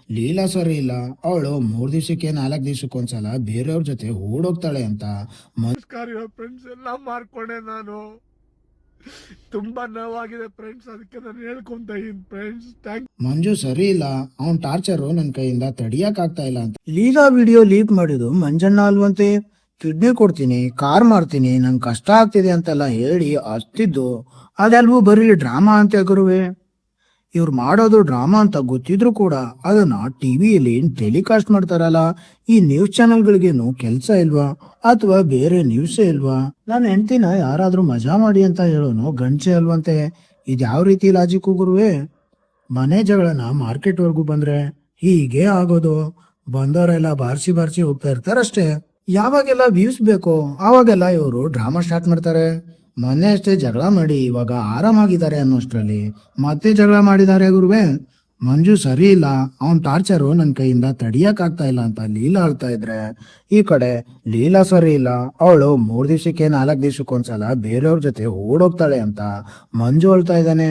ಲೀಲಾ ಸರಿ ಇಲ್ಲ. ಅವಳು 3 ದಿವಸಕ್ಕೆ 4 ದಿವಸಕ್ಕೊಂದ್ಸಲ ಬೇರೆಯವ್ರ ಜೊತೆ ಓಡೋಗ್ತಾಳೆ ಅಂತ ಫ್ರೆಂಡ್ಸ್ ಎಲ್ಲ ಮಾಡ್ಕೊಂಡೆ ನಾನು. ತುಂಬಾ ನೋವಾಗಿದೆ ಫ್ರೆಂಡ್ಸ್, ಅದಕ್ಕೆ ನಾನು ಹೇಳ್ಕೊಂತ ಇದೀನಿ ಫ್ರೆಂಡ್ಸ್. ಮಂಜು ಸರಿ ಇಲ್ಲ, ಅವನ್ ಟಾರ್ಚರು ನನ್ ಕೈಯಿಂದ ತಡಿಯಕ್ ಆಗ್ತಾ ಇಲ್ಲ ಅಂತ. ಲೀಲಾ ವಿಡಿಯೋ ಲೀಕ್ ಮಾಡಿದ್ದು ಮಂಜಣ್ಣ ಅಲ್ವಂತೆ. ಕಿಡ್ನಿ ಕೊಡ್ತೀನಿ, ಕಾರ್ ಮಾಡ್ತೀನಿ, ನಂಗೆ ಕಷ್ಟ ಆಗ್ತಿದೆ ಅಂತೆಲ್ಲ ಹೇಳಿ ಅಷ್ಟಿದ್ದು ಅದೆಲ್ವೂ ಬರೀ ಡ್ರಾಮಾ ಅಂತ ಗುರುವೆ. ಇವ್ರು ಮಾಡೋದು ಡ್ರಾಮಾ ಅಂತ ಗೊತ್ತಿದ್ರು ಕೂಡ ಅದನ್ನ ಟಿವಿಯಲ್ಲಿ ಟೆಲಿಕಾಸ್ಟ್ ಮಾಡ್ತಾರಲ್ಲ, ಈ ನ್ಯೂಸ್ ಚಾನೆಲ್ಗಳಿಗೇನು ಕೆಲಸ ಇಲ್ವಾ ಅಥವಾ ಬೇರೆ ನ್ಯೂಸೇ ಇಲ್ವಾ? ನನ್ನ ಹೆಂಡ್ತಿನ ಯಾರಾದ್ರೂ ಮಜಾ ಮಾಡಿ ಅಂತ ಹೇಳೋನು ಗಂಚೆ ಅಲ್ವಂತೆ. ಇದ್ಯಾವ ರೀತಿ ಲಾಜಿಕ್ಕು ಗುರುವೆ? ಮನೆ ಜಗಳನ ಮಾರ್ಕೆಟ್ ವರ್ಗೂ ಬಂದ್ರೆ ಹೀಗೆ ಆಗೋದು. ಬಂದವರೆಲ್ಲ ಬಾರ್ಸಿ ಬಾರ್ಸಿ ಹೋಗ್ತಾ ಇರ್ತಾರಷ್ಟೇ. ಯಾವಾಗೆಲ್ಲ ವ್ಯೂಸ್ ಬೇಕೋ ಆವಾಗೆಲ್ಲ ಇವರು ಡ್ರಾಮಾ ಸ್ಟಾರ್ಟ್ ಮಾಡ್ತಾರೆ. ಮೊನ್ನೆ ಅಷ್ಟೇ ಜಗಳ ಮಾಡಿ ಇವಾಗ ಆರಾಮಾಗಿದ್ದಾರೆ ಅನ್ನೋಷ್ಟ್ರಲ್ಲಿ ಮತ್ತೆ ಜಗಳ ಮಾಡಿದ್ದಾರೆ ಗುರುವೆ. ಮಂಜು ಸರಿ ಇಲ್ಲ, ಅವನ್ ಟಾರ್ಚರು ನನ್ ಕೈಯಿಂದ ತಡಿಯಕ್ ಆಗ್ತಾ ಇಲ್ಲ ಅಂತ ಲೀಲಾ ಹೇಳ್ತಾ ಇದ್ರೆ, ಈ ಕಡೆ ಲೀಲಾ ಸರಿ ಇಲ್ಲ, ಅವಳು 3 ದಿವಸಕ್ಕೆ 4 ದಿವಸಕ್ಕೊಂದ್ಸಲ ಬೇರೆಯವ್ರ ಜೊತೆ ಓಡೋಗ್ತಾಳೆ ಅಂತ ಮಂಜು ಹೇಳ್ತಾ ಇದ್ದಾನೆ.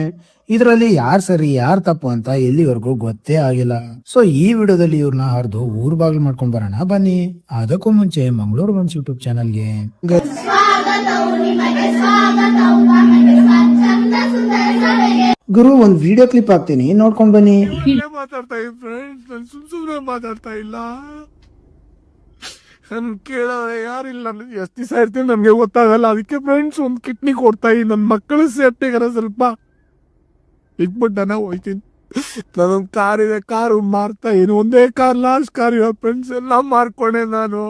ಇದರಲ್ಲಿ ಯಾರ್ ಸರಿ ಯಾರ್ ತಪ್ಪು ಅಂತ ಎಲ್ಲಿವರೆಗೂ ಗೊತ್ತೇ ಆಗಿಲ್ಲ. ಸೊ ಈ ವಿಡಿಯೋದಲ್ಲಿ ಇವ್ರನ್ನ ಹರಿದು ಊರ್ ಬಾಗ್ಲು ಮಾಡ್ಕೊಂಡ್ ಬರೋಣ ಬನ್ನಿ. ಅದಕ್ಕೂ ಮುಂಚೆ ಮಂಗಳೂರು ಬನ್ಸ್ ಯೂಟ್ಯೂಬ್ ಚಾನಲ್ಗೆ ಗುರು ಒಂದ್ ವಿಡಿಯೋ ಕ್ಲಿಪ್ ಹಾಕ್ತೀನಿ, ನೋಡ್ಕೊಂಡ್ ಬನ್ನಿ. ಮಾತಾಡ್ತಾ ಇದ್ದೀನಿ ಫ್ರೆಂಡ್ಸ್, ನಾನು ಸುಮ್ಮನೆ ಮಾತಾಡ್ತಾ ಇಲ್ಲ. ನನ್ ಕೇಳೋರೆ ಯಾರಿಲ್ಲ, ಎಷ್ಟು ದಿವಸ ಇರ್ತೀನಿ ನನ್ಗೆ ಗೊತ್ತಾಗಲ್ಲ. ಅದಕ್ಕೆ ಫ್ರೆಂಡ್ಸ್ ಒಂದು ಕಿಡ್ನಿ ಕೊಡ್ತಾ ಇದ್ದೀನಿ, ನನ್ನ ಮಕ್ಕಳು ಸೇಫ್ಟಿಗಾರ ಸ್ವಲ್ಪ ಇಟ್ಬಿಟ್ಟು ನಾನು ಹೋಯ್ತೀನಿ. ನಾನೊಂದು ಕಾರ್ ಇದೆ, ಕಾರು ಮಾರ್ತಾ ಇದ್ದೀನಿ. ಒಂದೇ ಕಾರ್, ಲಾಸ್ಟ್ ಕಾರ್ ಇರೋ ಫ್ರೆಂಡ್ಸ್ ಎಲ್ಲ ಮಾರ್ಕೊಂಡೆ ನಾನು.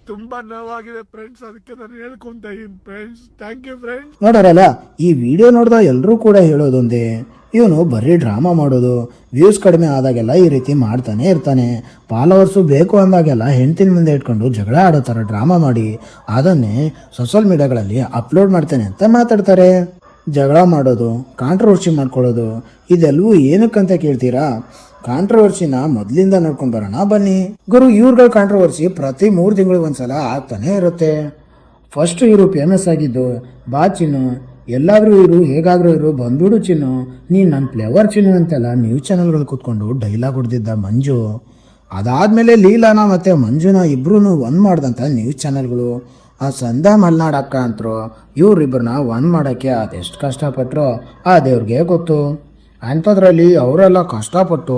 ತುಂಬಾ ನೋವಾಗಿದೆ ಫ್ರೆಂಡ್ಸ್, ಅದಕ್ಕೆ ನಾನು ಹೇಳ್ಕೊಂತ ಇದೀನಿ ಫ್ರೆಂಡ್ಸ್. Thank you friends. ನೋಡೋರಲ್ಲ, ಈ ವಿಡಿಯೋ ನೋಡ್ದ ಎಲ್ರೂ ಕೂಡ ಹೇಳೋದೊಂದೇ, ಇವನು ಬರೀ ಡ್ರಾಮಾ ಮಾಡೋದು. ವ್ಯೂಸ್ ಕಡಿಮೆ ಆದಾಗೆಲ್ಲ ಈ ರೀತಿ ಮಾಡ್ತಾನೆ ಇರ್ತಾನೆ. ಫಾಲೋವರ್ಸು ಬೇಕು ಅಂದಾಗೆಲ್ಲ ಹೆಂಡ್ತಿನ ಮುಂದೆ ಇಟ್ಕೊಂಡು ಜಗಳ ಆಡೋ ಥರ ಡ್ರಾಮಾ ಮಾಡಿ ಅದನ್ನೇ ಸೋಷಿಯಲ್ ಮೀಡಿಯಾಗಳಲ್ಲಿ ಅಪ್ಲೋಡ್ ಮಾಡ್ತಾನೆ ಅಂತ ಮಾತಾಡ್ತಾರೆ. ಜಗಳ ಮಾಡೋದು, ಕಾಂಟ್ರವರ್ಸಿ ಮಾಡ್ಕೊಳ್ಳೋದು, ಇದೆಲ್ಲವೂ ಏನಕ್ಕಂತ ಕೇಳ್ತೀರಾ? ಕಾಂಟ್ರವರ್ಸಿನ ಮೊದಲಿಂದ ನೋಡ್ಕೊಂಡ್ ಬರೋಣ ಬನ್ನಿ. ಗುರು, ಇವ್ರಗಳ ಕಾಂಟ್ರವರ್ಸಿ ಪ್ರತಿ 3 ತಿಂಗಳಿಗೆ ಒಂದ್ಸಲ ಆಗ್ತಾನೆ ಇರುತ್ತೆ. ಫಸ್ಟ್ ಇವರು ಫೇಮಸ್ ಆಗಿದ್ದು, ಬಾ ಚಿನ್ನು, ಎಲ್ಲಾದ್ರೂ ಇರು, ಹೇಗಾದ್ರೂ ಇರು, ಬಂದ್ಬಿಡು ಚಿನ್ನು, ನೀನ್ ನನ್ನ ಫ್ಲೇವರ್ ಚಿನ್ನು ಅಂತೆಲ್ಲ ನ್ಯೂಸ್ ಚಾನೆಲ್ಗಳು ಕೂತ್ಕೊಂಡು ಡೈಲಾಗ್ ಹೊಡೆದಿದ್ದ ಮಂಜು. ಅದಾದ್ಮೇಲೆ ಲೀಲಾನ ಮತ್ತೆ ಮಂಜುನ ಇಬ್ರು ಒಂದ್ ಮಾಡ್ದಂತ ನ್ಯೂಸ್ ಚಾನೆಲ್ಗಳು. ಆ ಸಂಧ್ಯಾ ಮಲ್ನಾಡ್ ಅಕ್ಕ ಅಂತರು ಇವ್ರಿಬ್ಬರನ್ನ ಒಂದ್ ಮಾಡಕ್ಕೆ ಅದೆಷ್ಟು ಕಷ್ಟಪಟ್ರು ಆ ದೇವ್ರಿಗೆ ಗೊತ್ತು. ಅಂಥದ್ರಲ್ಲಿ ಅವರೆಲ್ಲ ಕಷ್ಟಪಟ್ಟು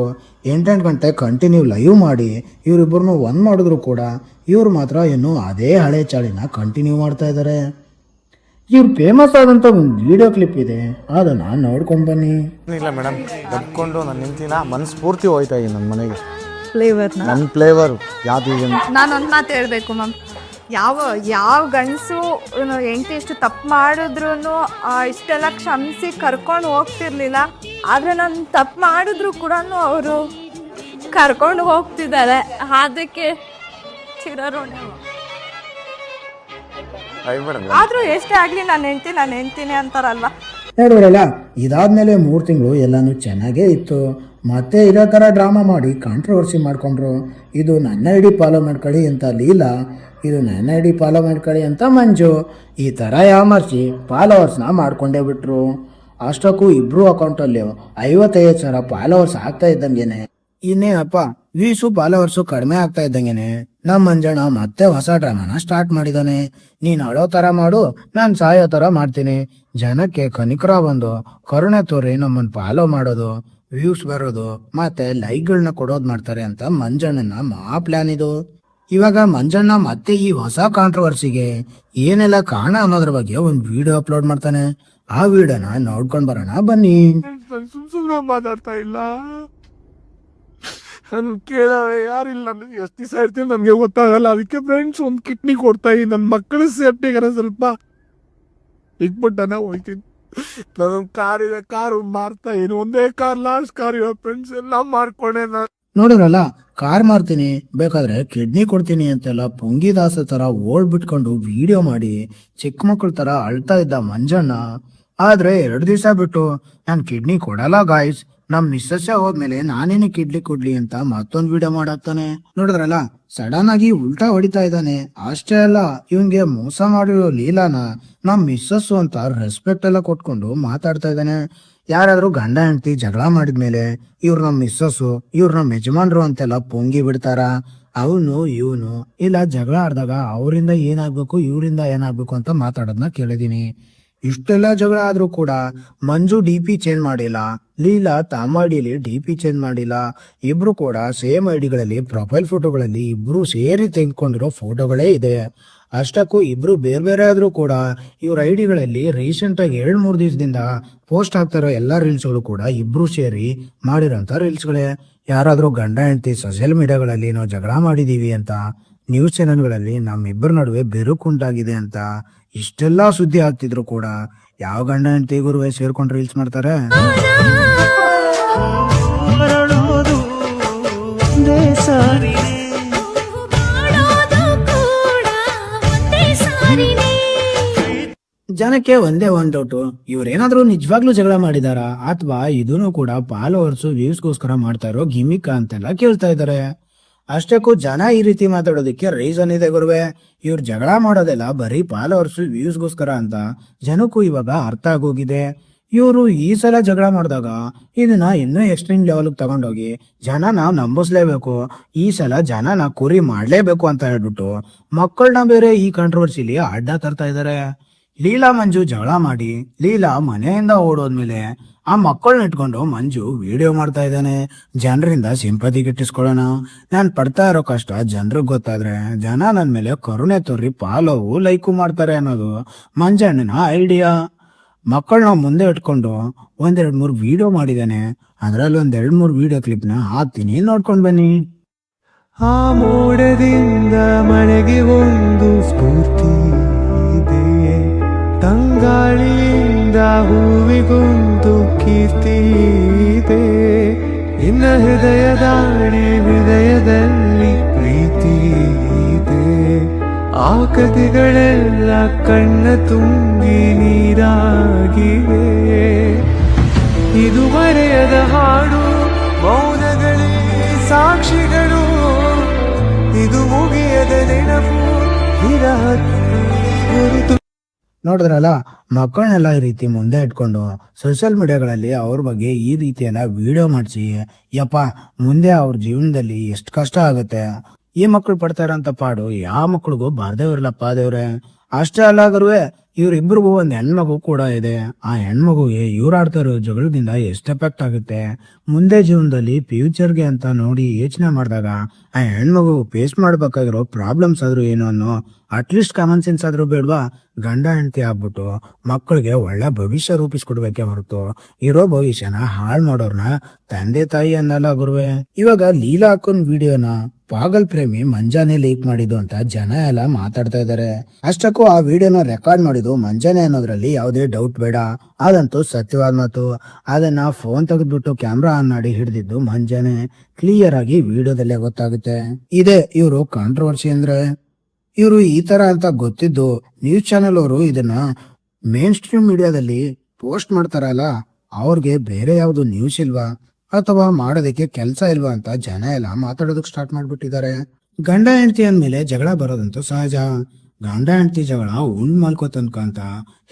8 ಗಂಟೆ ಕಂಟಿನ್ಯೂ ಲೈವ್ ಮಾಡಿ ಇವರಿಬ್ಬರನ್ನು ಒಂದ್ ಮಾಡಿದ್ರು ಕೂಡ ಇವ್ರು ಮಾತ್ರ ಇನ್ನು ಅದೇ ಹಳೆ ಚಾಳಿನ ಕಂಟಿನ್ಯೂ ಮಾಡ್ತಾ ಇದ್ದಾರೆ. ಇವ್ರು ಫೇಮಸ್ ಆದಂತ ಒಂದು ವಿಡಿಯೋ ಕ್ಲಿಪ್ ಇದೆ, ಅದನ್ನ ನೋಡ್ಕೊಂಡ್ ಬನ್ನಿ. ಇಲ್ಲ ಮೇಡಮ್, ಕಟ್ಕೊಂಡು ನಾನು ನಿಂತಿಲ್ಲ, ಮನಸ್ಫೂರ್ತಿ ಹೋಯ್ತಾ ಇದ್ದೀನಿ ನನ್ನ ಮನೆಗೆ. ನನ್ನ ಫ್ಲೇವರ್ ಯಾವ್ದು? ನಾನು ಒಂದು ಮಾತು ಹೇಳ್ಬೇಕು ಮ್ಯಾಮ್, ಯಾವ ಗಂಡಸು ಹೆಂಡತಿ ಎಷ್ಟು ತಪ್ಪು ಮಾಡಿದ್ರು ಇಷ್ಟೆಲ್ಲ ಕ್ಷಮಿಸಿ ಕರ್ಕೊಂಡು ಹೋಗ್ತಿರ್ಲಿಲ್ಲ. ಆದರೆ ನಾನು ತಪ್ಪು ಮಾಡಿದ್ರು ಕೂಡ ಅವರು ಕರ್ಕೊಂಡು ಹೋಗ್ತಿದ್ದಾರೆ. ಅದಕ್ಕೆ ಚಿರಋಣಿ. ಆದರೂ ಎಷ್ಟೇ ಆಗಲಿ ನಾನು ಹೆಂಡ್ತೀನಿ ಅಂತಾರಲ್ವಾ. ನೋಡಿದ್ರಲ್ಲ, ಇದಾದ್ಮೇಲೆ 3 ತಿಂಗಳು ಎಲ್ಲಾನು ಚೆನ್ನಾಗೇ ಇತ್ತು. ಮತ್ತೆ ಇದೇ ಥರ ಡ್ರಾಮಾ ಮಾಡಿ ಕಾಂಟ್ರವರ್ಸಿ ಮಾಡ್ಕೊಂಡ್ರು. ಇದು ನನ್ನ ಐಡಿ ಫಾಲೋ ಮಾಡ್ಕೊಳ್ಳಿ ಅಂತ ಲೀಲಾ, ಇದು ನನ್ನ ಐಡಿ ಫಾಲೋ ಮಾಡ್ಕೊಳ್ಳಿ ಅಂತ ಮಂಜು. ಈ ಥರ ಯಾಮರ್ಸಿ ಫಾಲೋವರ್ಸ್ನ ಮಾಡ್ಕೊಂಡೇ ಬಿಟ್ರು. ಅಷ್ಟಕ್ಕೂ ಇಬ್ರು ಅಕೌಂಟಲ್ಲಿ 55,000 ಫಾಲೋವರ್ಸ್ ಆಗ್ತಾ ಇದ್ದಂಗೆನೆ, ಇನ್ನೇನಪ್ಪ ವ್ಯೂಸು ಫಾಲೋವರ್ಸು ಕಡಿಮೆ ಆಗ್ತಾ ಇದ್ದಂಗೆನೆ ನಮ್ಮ ಮಂಜಣ್ಣ ಮತ್ತೆ ಹೊಸ ಡ್ರಾಮಾನ ಸ್ಟಾರ್ಟ್ ಮಾಡಿದಾನೆ. ನೀನ್ ಅಳೋ ತರ ಮಾಡು, ನಾನ್ ಸಾಯೋ ತರ ಮಾಡ್ತೀನಿ. ಜನಕ್ಕೆ ಕನಿಕರ ಬಂದು ಕರುಣೆ ತೋರಿ ನಮ್ಮನ್ನ ಫಾಲೋ ಮಾಡೋದು, ವ್ಯೂಸ್ ಬರೋದು ಮತ್ತೆ ಲೈಕ್ಗಳನ್ನ ಕೊಡೋದು ಮಾಡ್ತಾರೆ ಅಂತ ಮಂಜಣ್ಣನ ಮಹಾ ಪ್ಲಾನ್ ಇದು. ಇವಾಗ ಮಂಜಣ್ಣ ಮತ್ತೆ ಈ ಹೊಸ ಕಾಂಟ್ರವರ್ಸಿಗೆ ಏನೆಲ್ಲ ಕಾರಣ ಅನ್ನೋದ್ರ ಬಗ್ಗೆ ಒಂದು ವಿಡಿಯೋ ಅಪ್ಲೋಡ್ ಮಾಡ್ತಾನೆ. ಆ ವಿಡಿಯೋನ ನೋಡ್ಕೊಂಡ್ ಬರೋಣ ಬನ್ನಿ. ಸುಮ್ಮನೆ ಮಾತಾಡ್ತಾ ಇಲ್ಲ, ನನ್ ಕೇಳೋರೆ ಯಾರಿಲ್ಲ, ಎಷ್ಟು ದಿವಸ ಇರ್ತೀನಿ ನನ್ಗೆ ಗೊತ್ತಾಗಲ್ಲ. ಅದಕ್ಕೆ ಫ್ರೆಂಡ್ಸ್ ಒಂದು ಕಿಡ್ನಿ ಕೊಡ್ತಾ ಇದ್ದೀನಿ, ನನ್ನ ಮಕ್ಕಳು ಸೇಫ್ಟಿಗಾರ ಸ್ವಲ್ಪ ಇಟ್ಬಿಟ್ಟು ನಾನು ಹೋಯ್ತೀನಿ. ನಾನೊಂದು ಕಾರ್ ಇದೆ, ಕಾರು ಮಾರ್ತಾ ಇದ್ದೀನಿ. ಒಂದೇ ಕಾರ್, ಲಾಸ್ಟ್ ಕಾರ್ ಇರೋ ಫ್ರೆಂಡ್ಸ್ ಎಲ್ಲ ಮಾಡ್ಕೊಂಡೆ ನಾನು. ನೋಡಿದ್ರಲ್ಲ, ಕಾರ್ ಮಾರ್ತೀನಿ, ಬೇಕಾದ್ರೆ ಕಿಡ್ನಿ ಕೊಡ್ತೀನಿ ಅಂತೆಲ್ಲ ಪುಂಗಿದಾಸ ತರ ಓಡ್ಬಿಟ್ಕೊಂಡು ವಿಡಿಯೋ ಮಾಡಿ ಚಿಕ್ಕ ಮಕ್ಕಳ ತರ ಅಳ್ತಾ ಇದ್ದ ಮಂಜಣ್ಣ, ಆದ್ರೆ 2 ದಿವಸ ಬಿಟ್ಟು ನಾನು ಕಿಡ್ನಿ ಕೊಡಲ್ಲ ಗಾಯ್ಸ್, ನಮ್ ಮಿಸ್ಸಸ್ಸೇ ಹೋದ್ಮೇಲೆ ನಾನೇನು ಕಿಡ್ನಿ ಕೊಡ್ಲಿ ಅಂತ ಮತ್ತೊಂದು ವಿಡಿಯೋ ಮಾಡಾಕ್ತಾನೆ. ನೋಡಿದ್ರಲ್ಲ, ಸಡನ್ ಆಗಿ ಉಲ್ಟಾ ಹೊಡಿತಾ ಇದ್ದಾನೆ. ಅಷ್ಟೇ ಅಲ್ಲ, ಇವನ್ಗೆ ಮೋಸ ಮಾಡಿರೋ ಲೀಲಾನ ನಮ್ ಮಿಸ್ಸಸ್ ಅಂತ ರೆಸ್ಪೆಕ್ಟ್ ಎಲ್ಲ ಕೊಟ್ಕೊಂಡು ಮಾತಾಡ್ತಾ ಇದ್ದಾನೆ. ಯಾರಾದ್ರೂ ಗಂಡ ಹೆಂಡತಿ ಜಗಳ ಮಾಡಿದ್ಮೇಲೆ ಇವ್ರು ನಮ್ಮ ಮಿಸ್ಸಸ್ಸು, ಇವ್ರು ನಮ್ಮ ಯಜಮಾನ್ರು ಅಂತೆಲ್ಲ ಪೊಂಗಿ ಬಿಡ್ತಾರ. ಅವನು ಇವನು ಇಲ್ಲ ಜಗಳ ಆಡಿದಾಗ ಅವರಿಂದ ಏನಾಗ್ಬೇಕು ಇವರಿಂದ ಏನಾಗ್ಬೇಕು ಅಂತ ಮಾತಾಡೋದನ್ನ ಕೇಳಿದೀನಿ. ಇಷ್ಟೆಲ್ಲ ಜಗಳ ಆದ್ರೂ ಕೂಡ ಮಂಜು DP ಚೇಂಜ್ ಮಾಡಿಲ್ಲ, ಲೀಲಾ ತಾಮಾಡಿಲಿ DP ಚೇಂಜ್ ಮಾಡಿಲ್ಲ. ಇಬ್ರು ಕೂಡ ಸೇಮ್ ಐಡಿಗಳಲ್ಲಿ ಪ್ರೊಫೈಲ್ ಫೋಟೋಗಳಲ್ಲಿ ಇಬ್ರು ಸೇರಿ ತೆಗೆದುಕೊಂಡಿರೋ ಫೋಟೋಗಳೇ ಇದೆ. ಅಷ್ಟಕ್ಕೂ ಇಬ್ರು ಬೇರೆ ಬೇರೆ ಆದ್ರೂ ಕೂಡ ಇವ್ರ ಐಡಿಗಳಲ್ಲಿ ರೀಸೆಂಟ್ ಆಗಿ 2-3 ದಿವಸದಿಂದ ಪೋಸ್ಟ್ ಆಗ್ತಾರೋ ಎಲ್ಲಾ ರೀಲ್ಸ್ಗಳು ಕೂಡ ಇಬ್ರು ಸೇರಿ ಮಾಡಿರೋಂಥ ರೀಲ್ಸ್ಗಳೇ. ಯಾರಾದ್ರೂ ಗಂಡ ಹೆಂಡತಿ ಸೋಷಿಯಲ್ ಮೀಡಿಯಾಗಳಲ್ಲಿ ನಾವು ಜಗಳ ಮಾಡಿದೀವಿ ಅಂತ ನ್ಯೂಸ್ ಚಾನೆಲ್ಗಳಲ್ಲಿ ನಮ್ಮಿಬ್ಬರ ನಡುವೆ ಬೆರುಕುಂಟಾಗಿದೆ ಅಂತ ಇಷ್ಟೆಲ್ಲಾ ಸುದ್ದಿ ಆಗ್ತಿದ್ರು ಕೂಡ ಯಾವ ಗಂಡ ಹೆಂಡತಿ ಗುರುವೆ ಸೇರ್ಕೊಂಡು ರೀಲ್ಸ್ ಮಾಡ್ತಾರೆ? ಜನಕ್ಕೆ ಒಂದೇ ಒಂದ್ ಡೌಟು, ಇವ್ರೇನಾದ್ರೂ ನಿಜವಾಗ್ಲೂ ಜಗಳ ಮಾಡಿದಾರಾ ಅಥವಾ ಇದನ್ನು ಕೂಡ ಫಾಲೋವರ್ಸ್ ವ್ಯೂಸ್ಗೋಸ್ಕರ ಮಾಡ್ತಾ ಇರೋ ಗಿಮಿಕ್ ಅಂತೆಲ್ಲ ಕೇಳ್ತಾ ಇದಾರೆ. ಅಷ್ಟಕ್ಕೂ ಜನ ಈ ರೀತಿ ಮಾತಾಡೋದಕ್ಕೆ ರೀಸನ್ ಇದೆ ಗುರುವೆ. ಇವ್ರು ಜಗಳ ಮಾಡೋದೆಲ್ಲ ಬರೀ ಫಾಲೋವರ್ಸ್ ವ್ಯೂಸ್ಗೋಸ್ಕರ ಅಂತ ಜನಕ್ಕೂ ಇವಾಗ ಅರ್ಥ ಆಗೋಗಿದೆ. ಇವರು ಈ ಸಲ ಜಗಳ ಮಾಡಿದಾಗ ಇದನ್ನ ಇನ್ನೂ ಎಕ್ಸ್ಟ್ರೀಮ್ ಲೆವೆಲ್ಗೆ ತಗೊಂಡೋಗಿ ಜನನ ನಂಬಿಸ್ಲೇಬೇಕು, ಈ ಸಲ ಜನನ ಕುರಿ ಮಾಡ್ಲೇಬೇಕು ಅಂತ ಹೇಳ್ಬಿಟ್ಟು ಮಕ್ಕಳನ್ನ ಬೇರೆ ಈ ಕಾಂಟ್ರವರ್ಸಿಲಿ ಅಡ್ಡ ತರ್ತಾ ಇದಾರೆ. ಲೀಲಾ ಮಂಜು ಜಗಳ ಮಾಡಿ ಲೀಲಾ ಮನೆಯಿಂದ ಓಡೋದ್ಮೇಲೆ ಆ ಮಕ್ಕಳನ್ನ ಇಟ್ಕೊಂಡು ಮಂಜು ವಿಡಿಯೋ ಮಾಡ್ತಾ ಇದ್ದಾನೆ. ಜನರಿಂದ ಸಿಂಪತಿ ಗಿಟ್ಟಿಸ್ಕೊಳ್ಳೋಣ, ನಾನು ಪಡ್ತಾ ಇರೋ ಕಷ್ಟ ಜನರಿಗೆ ಗೊತ್ತಾದ್ರೆ ಜನ ನನ್ನ ಮೇಲೆ ಕರುಣೆ ತೋರಿ ಫಾಲೋವು ಲೈಕು ಮಾಡ್ತಾರೆ ಅನ್ನೋದು ಮಂಜಣ್ಣನ ಐಡಿಯಾ. ಮಕ್ಕಳನ್ನ ಮುಂದೆ ಇಟ್ಕೊಂಡು 1-2-3 ವಿಡಿಯೋ ಮಾಡಿದ್ದಾನೆ. ಅದರಲ್ಲಿ 1-2-3 ವಿಡಿಯೋ ಕ್ಲಿಪ್ನ ಹಾಕ್ತೀನಿ, ನೋಡ್ಕೊಂಡು ಬನ್ನಿ. ಆ ಮೋಡದಿಂದ ಮಳೆಗೆ ಒಂದು ಸ್ಫೂರ್ತಿ ಇದೆ, ತಂಗಾಳಿಯಿಂದ ಹೂವಿಗೊಂದು ಕೀರ್ತಿ ಇದೆ, ನಿನ್ನ ಹೃದಯದಲ್ಲಿ ಪ್ರೀತಿ ಇದೆ, ಆ ಕಥೆಗಳೆಲ್ಲ ಕಣ್ಣ ತುಂಬಿ ನೀರಾಗಿವೆ, ಇದು ಮರೆಯದ ಹಾಡು, ಮೌನಗಳೇ ಸಾಕ್ಷಿಗಳು, ಇದು ಮುಗಿಯದ ನೆನಪು, ಗುರುತು. ನೋಡಿದ್ರಲ್ಲ, ಮಕ್ಕಳನ್ನೆಲ್ಲ ಈ ರೀತಿ ಮುಂದೆ ಇಟ್ಕೊಂಡು ಸೋಷಿಯಲ್ ಮೀಡಿಯಾಗಳಲ್ಲಿ ಅವ್ರ ಬಗ್ಗೆ ಈ ರೀತಿ ಎಲ್ಲ ವಿಡಿಯೋ ಮಾಡಿಸಿ ಯಪ್ಪ ಮುಂದೆ ಅವ್ರ ಜೀವನದಲ್ಲಿ ಎಷ್ಟು ಕಷ್ಟ ಆಗುತ್ತೆ. ಈ ಮಕ್ಕಳು ಪಡ್ತಾ ಇರೋಂಥ ಪಾಡು ಯಾವ ಮಕ್ಳಿಗೂ ಬಾರ್ದೇ ಇರಲಪ್ಪ ದೇವ್ರೆ. ಅಷ್ಟೇ ಅಲ್ಲಾಗರುವೆ ಇವ್ರಿಬ್ರಿಗೂ ಒಂದು ಹೆಣ್ಮಗು ಕೂಡ ಇದೆ. ಆ ಹೆಣ್ಮಗುಗೆ ಇವ್ರು ಆಡ್ತಾ ಇರೋ ಜಗಳದಿಂದ ಎಷ್ಟು ಎಫೆಕ್ಟ್ ಆಗುತ್ತೆ ಮುಂದೆ ಜೀವನದಲ್ಲಿ ಫ್ಯೂಚರ್ಗೆ ಅಂತ ನೋಡಿ ಯೋಚನೆ ಮಾಡಿದಾಗ ಆ ಹೆಣ್ಮಗು ಫೇಸ್ ಮಾಡ್ಬೇಕಾಗಿರೋ ಪ್ರಾಬ್ಲಮ್ಸ್ ಆದ್ರೂ ಏನು ಅನ್ನೋ ಅಟ್ಲೀಸ್ಟ್ ಕಾಮನ್ ಸೆನ್ಸ್ ಆದ್ರೂ ಬೇಡವಾ? ಗಂಡ ಹೆಂಡತಿ ಆಗ್ಬಿಟ್ಟು ಮಕ್ಕಳಿಗೆ ಒಳ್ಳೆ ಭವಿಷ್ಯ ರೂಪಿಸ್ಕೊಡ್ಬೇಕೆ ಹೊರತು ಇರೋ ಭವಿಷ್ಯನ ಹಾಳು ಮಾಡೋರ್ನ ತಂದೆ ತಾಯಿ ಅನ್ನಲ್ಲ ಗುರುವೆ. ಇವಾಗ ಲೀಲಾ ಹಾಕೊಂಡ್ ವಿಡಿಯೋನ ಪಾಗಲ್ ಪ್ರೇಮಿ ಮಂಜಾನೆ ಲೀಕ್ ಮಾಡಿದ್ದು ಅಂತ ಜನ ಎಲ್ಲ ಮಾತಾಡ್ತಾ ಇದಾರೆ. ಅಷ್ಟಕ್ಕೂ ಆ ವಿಡಿಯೋನ ರೆಕಾರ್ಡ್ ಮಾಡಿದ್ದು ಮಂಜಾನೆ ಅನ್ನೋದ್ರಲ್ಲಿ ಯಾವುದೇ ಡೌಟ್ ಬೇಡ, ಅದಂತೂ ಸತ್ಯವಾದ ಮಾತು. ಅದನ್ನ ಫೋನ್ ತೆಗೆದ್ಬಿಟ್ಟು ಕ್ಯಾಮ್ರಾ ಆನ್ ಮಾಡಿ ಹಿಡಿದಿದ್ದು ಮಂಜಾನೆ, ಕ್ಲಿಯರ್ ಆಗಿ ವಿಡಿಯೋದಲ್ಲೇ ಗೊತ್ತಾಗುತ್ತೆ. ಇದೇ ಇವರು ಕಾಂಟ್ರವರ್ಸಿ ಅಂದ್ರೆ. ಇವರು ಈ ತರ ಅಂತ ಗೊತ್ತಿದ್ದು ನ್ಯೂಸ್ ಚಾನೆಲ್ ಅವರು ಇದನ್ನ ಮೇನ್ ಸ್ಟ್ರೀಮ್ ಮೀಡಿಯಾದಲ್ಲಿ ಪೋಸ್ಟ್ ಮಾಡ್ತಾರಲ್ಲ, ಅವ್ರಿಗೆ ಬೇರೆ ಯಾವ್ದು ನ್ಯೂಸ್ ಇಲ್ವಾ ಅಥವಾ ಮಾಡೋದಕ್ಕೆ ಕೆಲಸ ಇಲ್ವಾ ಅಂತ ಜನ ಎಲ್ಲ ಮಾತಾಡೋದಕ್ಕೆ ಸ್ಟಾರ್ಟ್ ಮಾಡ್ಬಿಟ್ಟಿದ್ದಾರೆ. ಗಂಡ ಹೆಂಡತಿ ಅಂದ್ಮೇಲೆ ಜಗಳ ಬರೋದಂತೂ ಸಹಜ. ಗಂಡ ಹೆಂಡತಿ ಜಗಳ ಉಂಡ್ ಮಲ್ಕೋತನ್ಕ ಅಂತ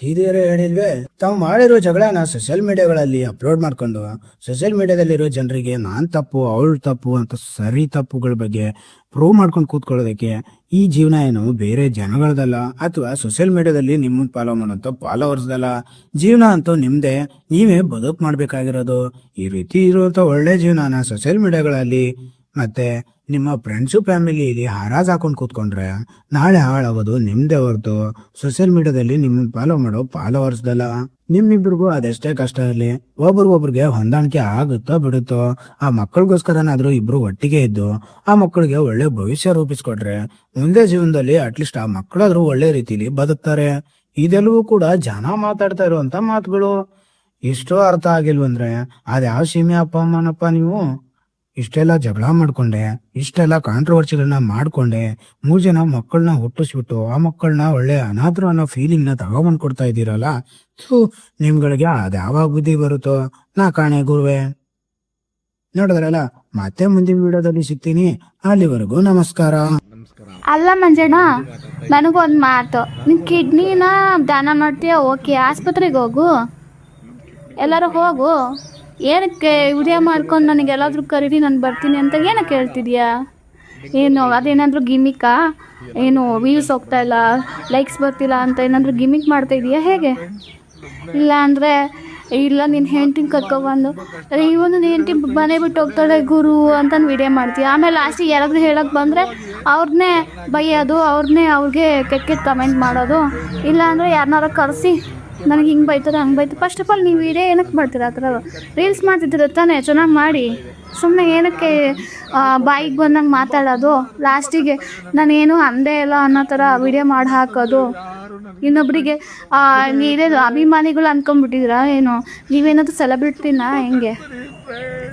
ಹಿರಿಯರೇ ಹೇಳಿಲ್ವೇ? ತಾವು ಮಾಡಿರೋ ಜಗಳನ ಸೋಷಿಯಲ್ ಮೀಡಿಯಾಗಳಲ್ಲಿ ಅಪ್ಲೋಡ್ ಮಾಡ್ಕೊಂಡು ಸೋಷಿಯಲ್ ಮೀಡಿಯಾದಲ್ಲಿರೋ ಜನರಿಗೆ ನಾನ್ ತಪ್ಪು ಅವಳು ತಪ್ಪು ಅಂತ ಸರಿ ತಪ್ಪುಗಳ ಬಗ್ಗೆ ಪ್ರೂವ್ ಮಾಡ್ಕೊಂಡು ಕೂತ್ಕೊಳ್ಳೋದಕ್ಕೆ ಈ ಜೀವನ ಏನು ಬೇರೆ ಜನಗಳದಲ್ಲ ಅಥವಾ ಸೋಷಿಯಲ್ ಮೀಡಿಯಾದಲ್ಲಿ ನಿಮ್ಮನ್ನ ಫಾಲೋ ಮಾಡೋಂಥ ಫಾಲೋವರ್ಸ್ದಲ್ಲ. ಜೀವನ ಅಂತೂ ನಿಮ್ದೇ, ನೀವೇ ಬದುಕು ಮಾಡ್ಬೇಕಾಗಿರೋದು. ಈ ರೀತಿ ಇರುವಂತ ಒಳ್ಳೆ ಜೀವನನ ಸೋಷಿಯಲ್ ಮೀಡಿಯಾಗಳಲ್ಲಿ ಮತ್ತೆ ನಿಮ್ಮ ಫ್ರೆಂಡ್ಸು ಫ್ಯಾಮಿಲಿಯಲ್ಲಿ ಹರಾಜ್ ಹಾಕೊಂಡು ಕೂತ್ಕೊಂಡ್ರೆ ನಾಳೆ ಹಾಳಾಗೋದು ನಿಮ್ದೇ ಹೊರತು ಸೋಷಿಯಲ್ ಮೀಡಿಯಾದಲ್ಲಿ ನಿಮ್ಮನ್ನ ಫಾಲೋ ಮಾಡೋ ಫಾಲೋವರ್ಸ್ದಲ್ಲ. ನಿಮ್ಮಿಬ್ರಿಗೂ ಅದೆಷ್ಟೇ ಕಷ್ಟ ಇರಲಿ, ಒಬ್ರಿಗೊಬ್ರಿಗೆ ಹೊಂದಾಣಿಕೆ ಆಗುತ್ತೋ ಬಿಡುತ್ತೋ ಆ ಮಕ್ಕಳಿಗೋಸ್ಕರನಾದ್ರೂ ಇಬ್ರು ಒಟ್ಟಿಗೆ ಇದ್ದು ಆ ಮಕ್ಕಳಿಗೆ ಒಳ್ಳೆ ಭವಿಷ್ಯ ರೂಪಿಸ್ಕೊಟ್ರೆ ಮುಂದೆ ಜೀವನದಲ್ಲಿ ಅಟ್ಲೀಸ್ಟ್ ಆ ಮಕ್ಕಳಾದ್ರೂ ಒಳ್ಳೆ ರೀತಿಲಿ ಬದುಕ್ತಾರೆ. ಇದೆಲ್ಲವೂ ಕೂಡ ಜನ ಮಾತಾಡ್ತಾ ಇರುವಂತ ಮಾತುಗಳು. ಇಷ್ಟೋ ಅರ್ಥ ಆಗಿಲ್ವಂದ್ರೆ ಅದ್ಯಾವ ಸೀಮೆ ಅಪ್ಪ ಅಮ್ಮನಪ್ಪ ನೀವು? ಇಷ್ಟೆಲ್ಲ ಜಗಳ ಮಾಡ್ಕೊಂಡೆ, ಇಷ್ಟೆಲ್ಲ ಕಾಂಟ್ರವರ್ಸಿಗಳನ್ನ ಮಾಡ್ಕೊಂಡೆ 3 ಜನ ಮಕ್ಕಳನ್ನ ಹುಟ್ಟಿಸ್ಬಿಟ್ಟು ಆ ಮಕ್ಕಳನ್ನ ಒಳ್ಳೆ ಅನಾಥರು ಅನ್ನೋ ಫೀಲಿಂಗ್ ನ ತಗೊಂಬಂದ್ ಕೊಡ್ತಾ ಇದ್ದೀರಲ್ಲ, ನಿಮ್ಗಳಿಗೆ ಅದ್ಯಾವಾಗ ಬುದ್ಧಿ ಬರುತ್ತೋ ನಾ ಕಾಣೆ ಗುರುವೆ. ನೋಡಿದ್ರಲ್ಲ, ಮತ್ತೆ ಮುಂದಿನ ವಿಡಿಯೋದಲ್ಲಿ ಸಿಗ್ತೀನಿ. ಅಲ್ಲಿವರೆಗೂ ನಮಸ್ಕಾರ. ಅಲ್ಲ ಮಂಜಣ್ಣ, ನನಗೊಂದು ಮಾತು, ನಿನ್ ಕಿಡ್ನಿನ ದಾನ ಮಾಡ್ತೀಯ, ಓಕೆ, ಆಸ್ಪತ್ರೆಗೆ ಹೋಗು. ಎಲ್ಲರೂ ಹೋಗು. ಏನಕ್ಕೆ ವಿಡಿಯೋ ಮಾಡ್ಕೊಂಡು ನನಗೆ ಎಲ್ಲಾದರೂ ಕರೀರಿ ನಾನು ಬರ್ತೀನಿ ಅಂತ ಏನಕ್ಕೆ ಹೇಳ್ತಿದ್ಯಾ? ಏನು ಅದೇನಾದರೂ ಗಿಮಿಕ್ಕಾ? ಏನು ವ್ಯೂಸ್ ಹೋಗ್ತಾ ಇಲ್ಲ, ಲೈಕ್ಸ್ ಬರ್ತಿಲ್ಲ ಅಂತ ಏನಾದರೂ ಗಿಮಿಕ್ ಮಾಡ್ತಾ ಇದೀಯಾ ಹೇಗೆ? ಇಲ್ಲ ಅಂದರೆ ಇಲ್ಲ ನಿನ್ನ ಹೆಂಡ್ತಿನ ಕರ್ಕೊಬಂದು ಇವನು ಹೆಂಡ್ತಿ ಮನೆ ಬಿಟ್ಟು ಹೋಗ್ತಾಳೆ ಗುರು ಅಂತಂದು ವಿಡಿಯೋ ಮಾಡ್ತೀಯ. ಆಮೇಲೆ ಲಾಸ್ಟಿಗೆ ಯಾರಾದರೂ ಹೇಳೋಕ್ಕೆ ಬಂದರೆ ಅವ್ರನ್ನೇ ಬೈಯೋದು, ಅವ್ರಿಗೆ ಕೆಟ್ಟ ಕಮೆಂಟ್ ಮಾಡೋದು. ಇಲ್ಲ ಅಂದರೆ ಯಾರನ್ನಾರ ಕರೆಸಿ ನನಗೆ ಹಿಂಗೆ ಬೈತಾರೆ ಹಂಗೆ ಬೈತಾರೆ. ಫಸ್ಟ್ ಆಫ್ ಆಲ್ ನೀವು ವಿಡಿಯೋ ಏನಕ್ಕೆ ಮಾಡ್ತೀರಾ? ಆ ಥರ ರೀಲ್ಸ್ ಮಾಡ್ತಿದ್ದೀರ ತಾನೇ, ಚೆನ್ನಾಗಿ ಮಾಡಿ. ಸುಮ್ಮನೆ ಏನಕ್ಕೆ ಬಾಯಿಗೆ ಬಂದಂಗೆ ಮಾತಾಡೋದು, ಲಾಸ್ಟಿಗೆ ನಾನೇನು ಅಂದೇ ಇಲ್ಲ ಅನ್ನೋ ಥರ ವಿಡಿಯೋ ಮಾಡಿ ಹಾಕೋದು. ಇನ್ನೊಬ್ಬರಿಗೆ ನೀವೇ ಅಭಿಮಾನಿಗಳು ಅಂದ್ಕೊಂಡ್ಬಿಟ್ಟಿದ್ದೀರಾ ಏನು? ನೀವೇನಾದರೂ ಸೆಲೆಬ್ರಿಟಿನಾ ಹೆಂಗೆ?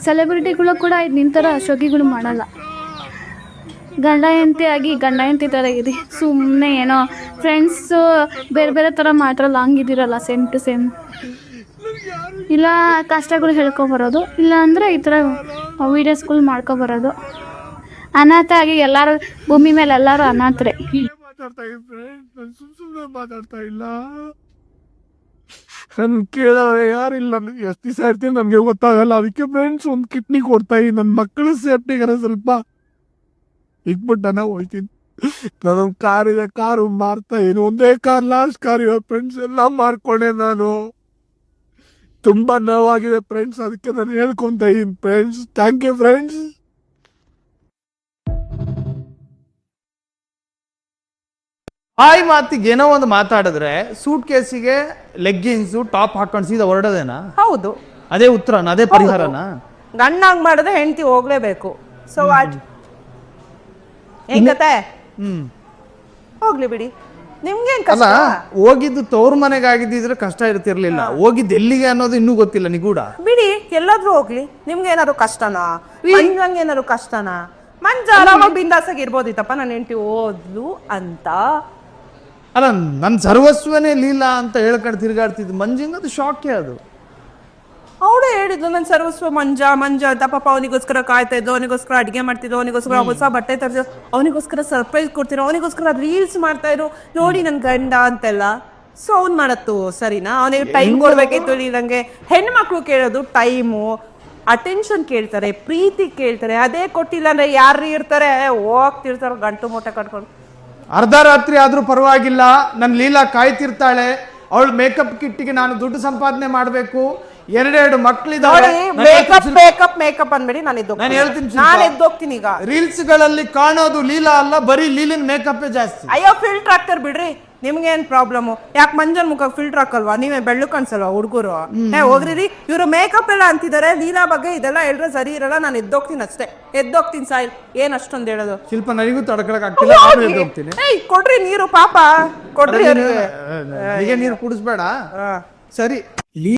ಸೆಲೆಬ್ರಿಟಿಗಳು ಕೂಡ ನಿನ್ನ ಥರ ಶೋಕಿಗಳು ಮಾಡಲ್ಲ. ಗಂಡ ಹೆಂಡತಿ ಥರ ಇದೆ. ಸುಮ್ಮನೆ ಏನೋ ಫ್ರೆಂಡ್ಸು ಬೇರೆ ಬೇರೆ ಥರ ಮಾತಾಡಲ್ಲ, ಹಂಗಿದ್ದೀರಲ್ಲ ಸೇಮ್ ಟು ಸೇಮ್. ಇಲ್ಲ ಕಷ್ಟಗಳು ಹೇಳ್ಕೊಬರೋದು, ಇಲ್ಲ ಅಂದರೆ ಈ ಥರ ವೀಡಿಯೋಸ್ಗಳು ಮಾಡ್ಕೊಬರೋದು. ಅನಾಥ ಆಗಿ ಎಲ್ಲರೂ ಭೂಮಿ ಮೇಲೆ ಎಲ್ಲರೂ ಅನಾಥರೇ. ಮಾತಾಡ್ತಾ ಇದ್ರೆ ನಾನು ಸುಮ್ಮನೆ ಮಾತಾಡ್ತಾ ಇಲ್ಲ. ನನ್ ಕೇಳೋರೆ ಯಾರಿಲ್ಲ. ಎಷ್ಟು ದಿವಸ ಇರ್ತೀನಿ ನನಗೆ ಗೊತ್ತಾಗಲ್ಲ. ಅದಕ್ಕೆ ಫ್ರೆಂಡ್ಸ್ ಒಂದು ಕಿಡ್ನಿ ಕೊಡ್ತಾ ಇದ್ದೀನಿ. ನನ್ನ ಮಕ್ಕಳು ಸೇಫ್ಟಿಗಾರ ಸ್ವಲ್ಪ ಇಟ್ಬಿಟ್ಟನ ಹೋಯ್ತೀನಿ. ನಾನೊಂದು ಕಾರ್ ಇದೆ, ಕಾರು ಮಾರ್ತಾ ಇದ್ದೀನಿ. ಒಂದೇ ಕಾರ್, ಲಾಸ್ಟ್ ಕಾರ್ ಇವಾಗ ಫ್ರೆಂಡ್ಸ್ ಎಲ್ಲ ಮಾರ್ಕೊಂಡೆ ನಾನು. ತುಂಬಾ ನೋವಾಗಿದೆ ಫ್ರೆಂಡ್ಸ್, ಅದಕ್ಕೆ ನಾನು ಹೇಳ್ಕೊಂತ ಇದ್ದೀನಿ ಫ್ರೆಂಡ್ಸ್. Thank you friends. ಆಯ್ ಮಾತಿಗೆ ಏನೋ ಒಂದು ಮಾತಾಡಿದ್ರೆ ಸೂಟ್ ಕೇಸಿಗೆ ಲೆಗ್ಗಿನ್ಸು ಟಾಪ್ ಹಾಕೊಂಡು ಸೀದಾ ಹೊರಡೋದೇನಾ? ಹೌದು, ಅದೇ ಉತ್ತರನ, ಅದೇ ಪರಿಹಾರನಾ? ಗಂಡಾಗ್ ಮಾಡಿದ್ರೆ ಹೆಂಡತಿ ಹೋಗ್ಲೇಬೇಕು. ಸೊ ವಾಟ್ ಹೆಂಗತೆ? ಹೋಗ್ಲಿ ಬಿಡಿ, ನಿಮ್ಗೇನ್ ಅಲ್ಲ, ಕಷ್ಟ? ಹೋಗಿದ್ದು ತವ್ರ ಮನೆಗೆ ಆಗಿದ್ದಿದ್ರೆ ಕಷ್ಟ ಇರ್ತಿರ್ಲಿಲ್ಲ. ಹೋಗಿದ್ದು ಎಲ್ಲಿಗೆ ಅನ್ನೋದು ಇನ್ನೂ ಗೊತ್ತಿಲ್ಲ ನಿಗೂಢ. ಬಿಡಿ, ಎಲ್ಲಾದ್ರೂ ಹೋಗ್ಲಿ. ನಿಮ್ಗೇನಾದ್ರು ಕಷ್ಟನಾ? ಮಂಜಂಗೇನಾದ್ರು ಕಷ್ಟನಾ? ಮಂಜ ಆರಾಮಾಗಿ ಬಿಂದಾಸಾಗಿ ಇರ್ಬೋದಿತ್ತಪ್ಪ, ನನ್ನ ಹೆಂಡತಿ ಓದ್ಲು ಅಂತ. ಅಲ್ಲ, ನನ್ನ ಸರ್ವಸ್ವನೇ ಲೀಲಾ ಅಂತ ಹೇಳ್ಕೊಂಡು ತಿರ್ಗಾಡ್ತಿದ್ದು ಮಂಜಿಂಗ್, ಅದು ಶಾಕೇ. ಅದು ಅವಳೇ ಹೇಳಿದ್ಲು, ನನ್ನ ಸರ್ವಸ್ವ ಮಂಜ ಅಂತ. ಪಾಪ ಅವನಿಗೋಸ್ಕರ ಕಾಯ್ತಾ ಇದ್ದು, ಅವನಿಗೋಸ್ಕರ ಅಡಿಗೆ ಮಾಡ್ತಿದ್ದು, ಅವನಿಗೋಸ್ಕರ ಹೊಸ ಬಟ್ಟೆ ತರಿಸಿದ್ರು, ಅವನಿಗೋಸ್ಕರ ಸರ್ಪ್ರೈಸ್ ಕೊಡ್ತಿರೋ, ಅವನಿಗೋಸ್ಕರ ರೀಲ್ಸ್ ಮಾಡ್ತಾ ಇರು ನೋಡಿ ನನ್ನ ಗಂಡ ಅಂತೆಲ್ಲ. ಸೊ ಅವ್ನು ಮಾಡತ್ತು ಸರಿನಾ? ಅವನಿಗೆ ಟೈಮ್ ಕೊಡ್ಬೇಕಿತ್ತು. ನಂಗೆ ಹೆಣ್ಮಕ್ಳು ಕೇಳೋದು ಟೈಮು, ಅಟೆನ್ಷನ್ ಕೇಳ್ತಾರೆ, ಪ್ರೀತಿ ಕೇಳ್ತಾರೆ. ಅದೇ ಕೊಟ್ಟಿಲ್ಲ ಅಂದ್ರೆ ಯಾರು ಇರ್ತಾರೆ? ಹೋಗ್ತಿರ್ತಾರೆ ಗಂಟು ಮೂಟೆ ಕಟ್ಕೊಂಡು. ಅರ್ಧ ರಾತ್ರಿ ಆದ್ರೂ ಪರವಾಗಿಲ್ಲ, ನನ್ನ ಲೀಲಾ ಕಾಯ್ತಿರ್ತಾಳೆ. ಅವಳು ಮೇಕಪ್ ಕಿಟ್ಟಿಗೆ ನಾನು ದುಡ್ಡು ಸಂಪಾದನೆ ಮಾಡಬೇಕು. ಎರಡೆರಡು ಮಕ್ಕಳಿದಾವೆ. ಮೇಕಪ್ ಅನ್ಬೇಡಿ, ನಾನು ಹೇಳ್ತೀನಿ, ನಾನು ಎದ್ದೋಗ್ತೀನಿ ಈಗ. ರೀಲ್ಸ್ ಗಳಲ್ಲಿ ಕಾಣೋದು ಲೀಲಾ ಅಲ್ಲ, ಬರೀ ಲೀಲಿನ ಮೇಕಪ್ ಜಾಸ್ತಿ. ಅಯ್ಯೋ, ಫಿಲ್ಟರ್ ಹಾಕ್ತಾರ ಬಿಡ್ರಿ, ನಿಮ್ಗೇನ್ ಪ್ರಾಬ್ಲಮ್? ಯಾಕೆ ಮಂಜನ್ ಮುಖ ಫಿಲ್ಟರ್ ಹಾಕಲ್ವಾ? ನೀವೇ ಬೆಳ್ಳು ಕಾಣಿಸಲ್ವಾ ಹುಡುಗರು? ಹೋಗ್ರಿ, ಇವ್ರು ಮೇಕಪ್ ಎಲ್ಲ ಅಂತಿದ್ದಾರೆ. ಲೀಲಾ ಬಗ್ಗೆ ಇದೆಲ್ಲ ಹೇಳಿದ್ರೆ ಸರಿ ಇರಲ್ಲ. ನಾನು ಎದ್ದೋಗ್ತೀನಿ ಅಷ್ಟೇ, ಎದ್ದೋಗ್ತೀನಿ ಸಾಯಿಲ್. ಏನ್ ಅಷ್ಟೊಂದು ಹೇಳೋದು? ಶಿಲ್ಪ, ನನಗೂ ತಡ್ಕೊಳಕ್ ಆಗ್ತಿಲ್ಲ, ಎದ್ದೋಗ್ತೀನಿ. ಕೊಡ್ರಿ ನೀರು, ಪಾಪ ಕೊಡ್ರಿ. ನೀರು ಕುಡಿಸ್ಬೇಡ. ಸರಿ.